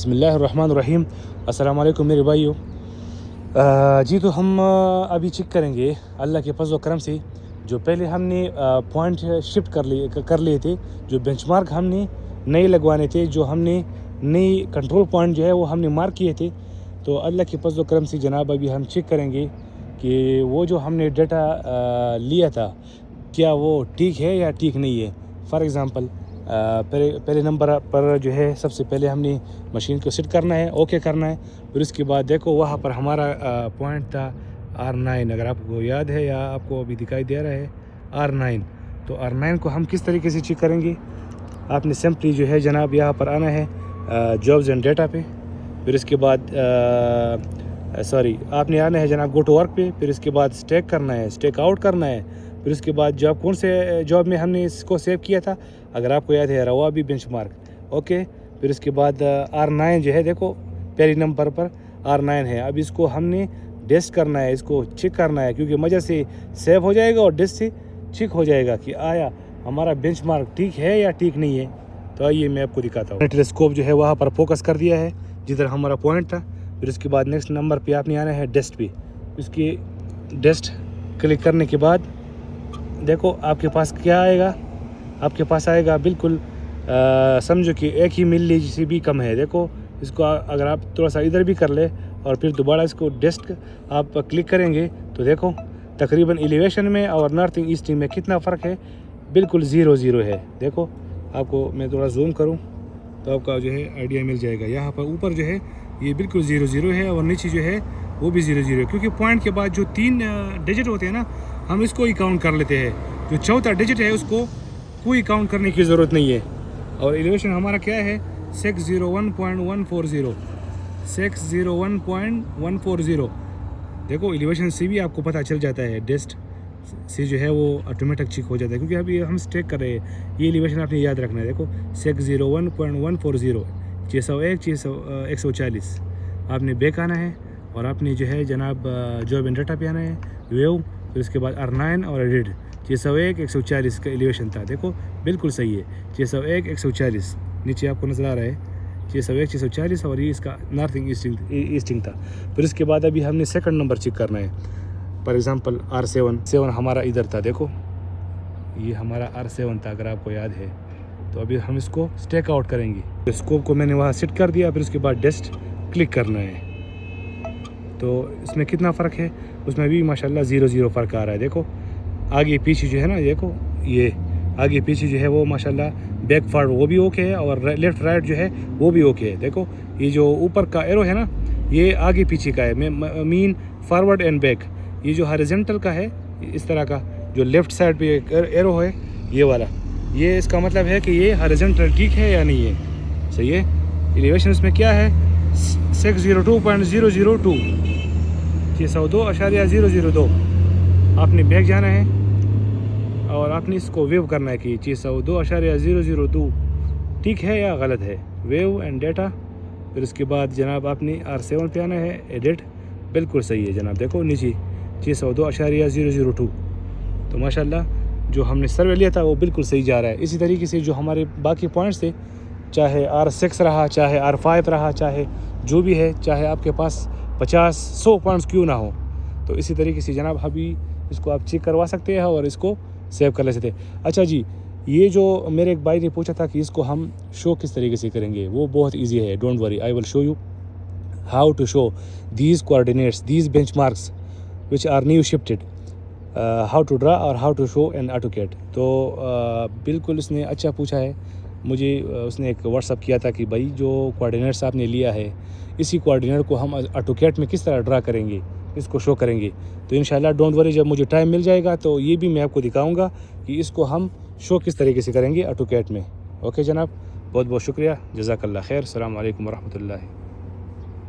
बिस्मिल्लाहिर्रहमानिर्रहीम। अस्सलाम वालेकुम मेरे भाइयों। जी तो हम अभी चेक करेंगे अल्लाह के फज़ल व करम से जो पहले हमने पॉइंट शिफ्ट कर लिए थे, जो बेंचमार्क हमने नए लगवाने थे, जो हमने नई कंट्रोल पॉइंट जो है वो हमने मार्क किए थे। तो अल्लाह के फज़ल व करम से जनाब अभी हम चेक करेंगे कि वो जो हमने डाटा लिया था क्या वो ठीक है या ठीक नहीं है। फॉर एग्ज़ाम्पल पहले नंबर पर जो है सबसे पहले हमने मशीन को सेट करना है, ओके करना है। फिर उसके बाद देखो वहाँ पर हमारा पॉइंट था R9, अगर आपको याद है या आपको अभी दिखाई दे रहा है R9। तो R9 को हम किस तरीके से चेक करेंगे, आपने सिंपली जो है जनाब यहाँ पर आना है जॉब्स एंड डेटा पे। फिर इसके बाद आपने आना है जनाब गो टू वर्क पे। फिर इसके बाद स्टेक करना है, स्टेक आउट करना है। फिर उसके बाद जॉब कौन से जॉब में हमने इसको सेव किया था, अगर आपको याद है रवाबी बेंचमार्क, ओके। फिर उसके बाद R9 जो है देखो पहले नंबर पर R9 है। अब इसको हमने टेस्ट करना है, इसको चेक करना है, क्योंकि मज़े से सेव हो जाएगा और टेस्ट से चेक हो जाएगा कि आया हमारा बेंचमार्क ठीक है या ठीक नहीं है। तो आइए मैं आपको दिखाता हूँ। टेलीस्कोप जो है वहाँ पर फोकस कर दिया है जिधर हमारा पॉइंट था। फिर उसके बाद नेक्स्ट नंबर पे आपने आना है डेस्ट पे। उसकी डेस्ट क्लिक करने के बाद देखो आपके पास क्या आएगा, आपके पास आएगा बिल्कुल समझो कि 1 ही मिली से भी कम है। देखो इसको अगर आप थोड़ा सा इधर भी कर ले और फिर दोबारा इसको डेस्क आप क्लिक करेंगे तो देखो तकरीबन एलिवेशन में और नॉर्थिंग ईस्टिंग में कितना फ़र्क है, बिल्कुल 0-0 है। देखो आपको मैं थोड़ा जूम करूं तो आपका जो है आइडिया मिल जाएगा। यहाँ पर ऊपर जो है ये बिल्कुल 0-0 है और नीचे जो है वो भी 0-0 है, क्योंकि पॉइंट के बाद जो 3 डिजिट होते हैं ना, हम इसको ही काउंट कर लेते हैं। जो चौथा डिजिट है उसको कोई काउंट करने की ज़रूरत नहीं है। और एलिवेशन हमारा क्या है 601.140, 601.140। देखो एलिवेशन से भी आपको पता चल जाता है, डेस्ट से जो है वो ऑटोमेटिक चेक हो जाता है, क्योंकि अभी हम स्टेक कर रहे हैं। ये एलिवेशन आपने याद रखना है। देखो 601.140, 601, 140। आपने बैक आना है और आपने जो है जनाब जॉब एंड डाटा पे आना है, वेव। फिर उसके बाद R9 और एडिट 601, 140 का एलिवेशन था। देखो बिल्कुल सही है 601, 140 नीचे आपको नज़र आ रहा है 601, 640 और ये इसका नॉर्थिंग ईस्टिंग था। फिर उसके बाद अभी हमने सेकंड नंबर चेक करना है। फॉर एग्ज़ाम्पल R7 हमारा इधर था। देखो ये हमारा R7 था अगर आपको याद है। तो अभी हम इसको स्टेक आउट करेंगे। स्कोप को मैंने वहाँ सेट कर दिया। फिर उसके बाद डेस्ट क्लिक करना है। तो इसमें कितना फ़र्क है, उसमें भी माशाल्लाह 0-0 फ़र्क आ रहा है। देखो आगे पीछे जो है ना, देखो ये आगे पीछे जो है वो माशाल्लाह बैक फॉरवर्ड वो भी ओके है और लेफ़्ट राइट जो है वो भी ओके है। देखो ये जो ऊपर का एरो है ना, ये आगे पीछे का है, मीन फॉरवर्ड एंड बैक। ये जो हॉरिजॉन्टल का है इस तरह का, जो लेफ़्ट साइड पे एरो है ये वाला, ये इसका मतलब है कि ये हॉरिजॉन्टल ठीक है या नहीं है, सही है। एलिवेशन इसमें क्या है 602.002, 602.002। आपने बैक जाना है और आपने इसको वेव करना है कि 602.002 ठीक है या गलत है, वेव एंड डेटा। फिर उसके बाद जनाब आपने R7 पे आना है, एडिट, बिल्कुल सही है जनाब। देखो नीचे 602.002। तो माशाल्लाह जो हमने सर्वे लिया था वो बिल्कुल सही जा रहा है। इसी तरीके से जो हमारे बाकी पॉइंट्स थे, चाहे R6 रहा, चाहे R5 रहा, चाहे जो भी है, चाहे आपके पास 50-100 पॉइंट्स क्यों ना हो, तो इसी तरीके से जनाब अभी इसको आप चेक करवा सकते हैं और इसको सेव कर ले सकते हैं। अच्छा जी, ये जो मेरे एक भाई ने पूछा था कि इसको हम शो किस तरीके से करेंगे, वो बहुत इजी है। Don't worry, I will show you how to show these coordinates, these benchmarks which are new shifted, how to draw और how to show in AutoCAD। तो बिल्कुल उसने अच्छा पूछा है मुझे। उसने एक व्हाट्सअप किया था कि भाई जो कोऑर्डिनेट्स आपने लिया है, इसी कोऑर्डिनेट को हम AutoCAD में किस तरह ड्रा करेंगे, इसको शो करेंगे। तो इंशाल्लाह डोंट वरी, जब मुझे टाइम मिल जाएगा तो ये भी मैं आपको दिखाऊंगा कि इसको हम शो किस तरीके से करेंगे AutoCAD में। ओके जनाब, बहुत बहुत शुक्रिया, जज़ाकल्लाह खैर, अस्सलाम वालेकुम वरहमतुल्लाह।